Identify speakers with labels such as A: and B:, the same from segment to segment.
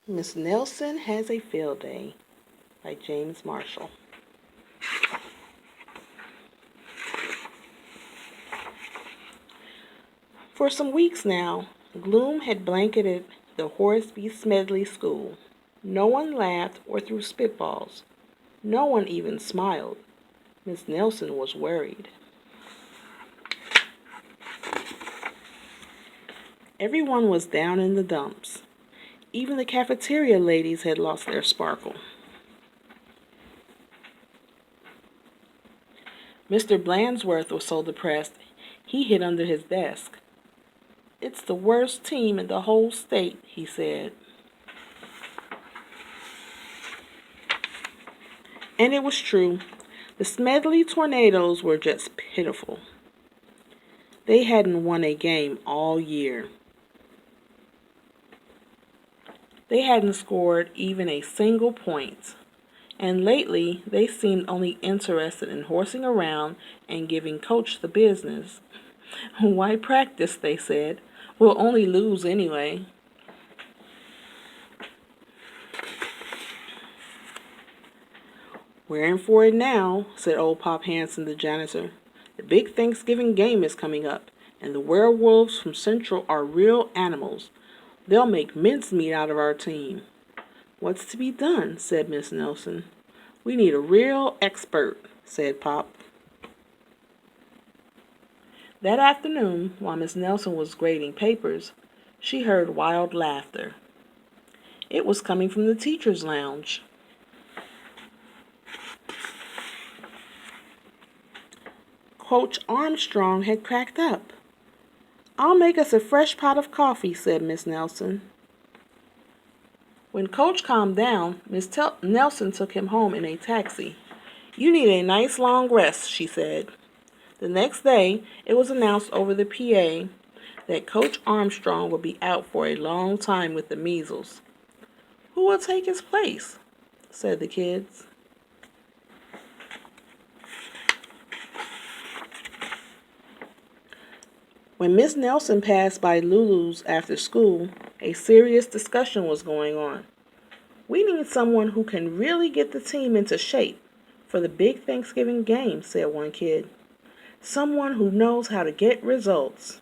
A: Miss Nelson Has a Field Day by James Marshall. For some weeks now, gloom had blanketed the Horace B. Smedley School. No one laughed or threw spitballs. No one even smiled. Miss Nelson was worried. Everyone was down in the dumps. Even the cafeteria ladies had lost their sparkle. Mr. Blandsworth was so depressed he hid under his desk. "It's the worst team in the whole state," he said. And it was true. The Smedley Tornadoes were just pitiful. They hadn't won a game all year. They hadn't scored even a single point. And lately, they seemed only interested in horsing around and giving Coach the business. "Why practice?" they said. "We'll only lose anyway." "We're in for it now," said old Pop Hansen, the janitor. "The big Thanksgiving game is coming up, and the werewolves from Central are real animals. They'll make mincemeat out of our team." "What's to be done?" said Miss Nelson. "We need a real expert," said Pop. That afternoon, while Miss Nelson was grading papers, she heard wild laughter. It was coming from the teacher's lounge. Coach Armstrong had cracked up. "I'll make us a fresh pot of coffee," said Miss Nelson. When Coach calmed down, Miss Nelson took him home in a taxi. "You need a nice long rest," she said. The next day, it was announced over the PA that Coach Armstrong would be out for a long time with the measles. "Who will take his place?" said the kids. When Miss Nelson passed by Lulu's after school, a serious discussion was going on. "We need someone who can really get the team into shape for the big Thanksgiving game," said one kid. "Someone who knows how to get results."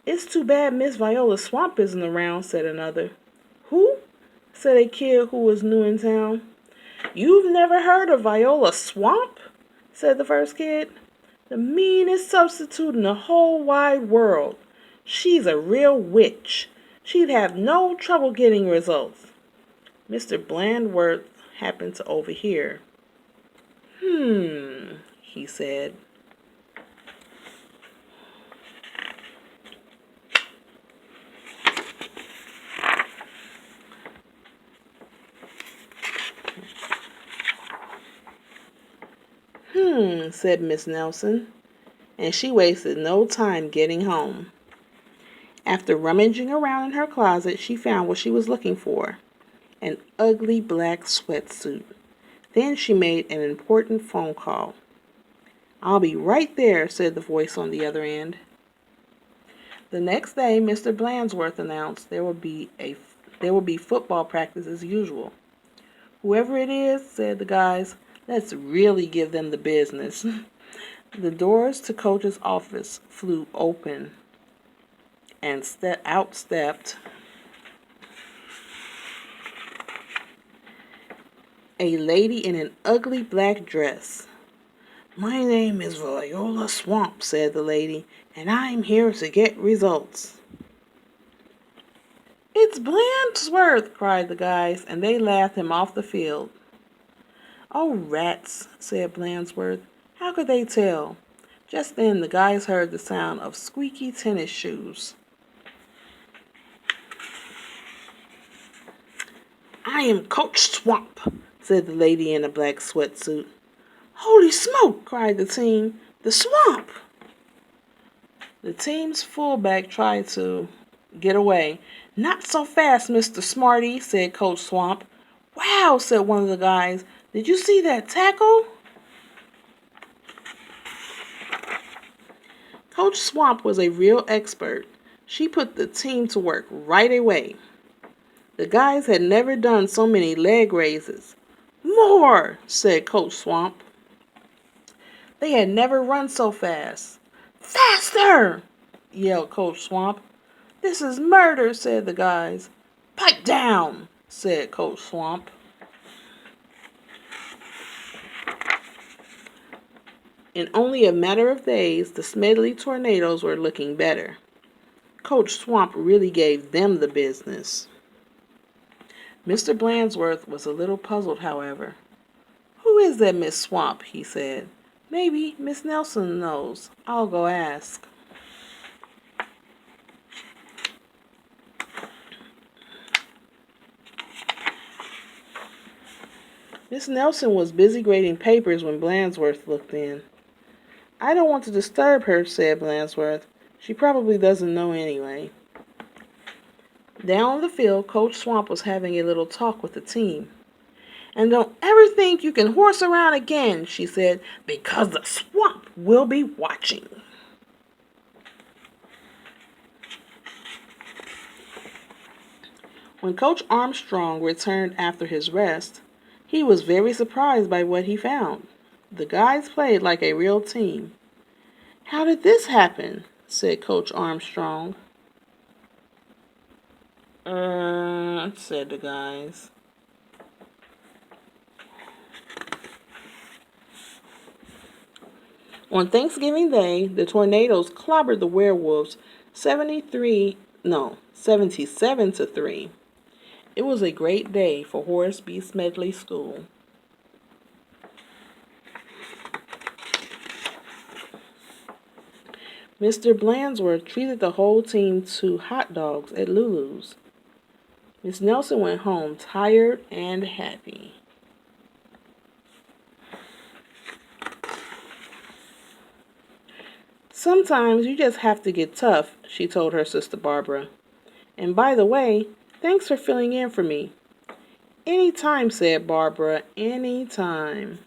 A: "It's too bad Miss Viola Swamp isn't around," said another. "Who?" said a kid who was new in town. "You've never heard of Viola Swamp?" said the first kid. "The meanest substitute in the whole wide world. She's a real witch. She'd have no trouble getting results." Mr. Blandworth happened to overhear. He said. Said Miss Nelson, and she wasted no time getting home. After rummaging around in her closet, she found what she was looking for, an ugly black sweatsuit. Then she made an important phone call. "I'll be right there," said the voice on the other end. The next day, Mr. Blandsworth announced there would be football practice as usual. "Whoever it is," said the guys, "let's really give them the business." The doors to Coach's office flew open, and out stepped a lady in an ugly black dress. "My name is Viola Swamp," said the lady, "and I'm here to get results." "It's Blandsworth!" cried the guys, and they laughed him off the field. "Oh, rats," said Blandsworth. "How could they tell?" Just then the guys heard the sound of squeaky tennis shoes. "I am Coach Swamp," said the lady in a black sweatsuit. "Holy smoke!" cried the team. "The Swamp!" The team's fullback tried to get away. "Not so fast, Mr. Smarty," said Coach Swamp. "Wow," said one of the guys. "Did you see that tackle?" Coach Swamp was a real expert. She put the team to work right away. The guys had never done so many leg raises. More, said Coach Swamp. They had never run so fast. Faster, yelled Coach Swamp. This is murder, said the guys. Pipe down, said Coach Swamp. In only a matter of days, the Smedley Tornadoes were looking better. Coach Swamp really gave them the business. Mr. Blandsworth was a little puzzled, however. Who is that Miss Swamp? He said. Maybe Miss Nelson knows. I'll go ask. Miss Nelson was busy grading papers when Blandsworth looked in. I don't want to disturb her, said Blandsworth. She probably doesn't know anyway. Down on the field, Coach Swamp was having a little talk with the team. And don't ever think you can horse around again, she said, because the swamp will be watching. When Coach Armstrong returned after his rest, he was very surprised by what he found. The guys played like a real team. How did this happen? Said Coach Armstrong. Said the guys. On Thanksgiving Day, the Tornadoes clobbered the Werewolves 77-3. It was a great day for Horace B. Smedley School. Mr. Blandsworth treated the whole team to hot dogs at Lulu's. Miss Nelson went home tired and happy. Sometimes you just have to get tough, she told her sister Barbara. And by the way, thanks for filling in for me. Anytime, said Barbara, anytime.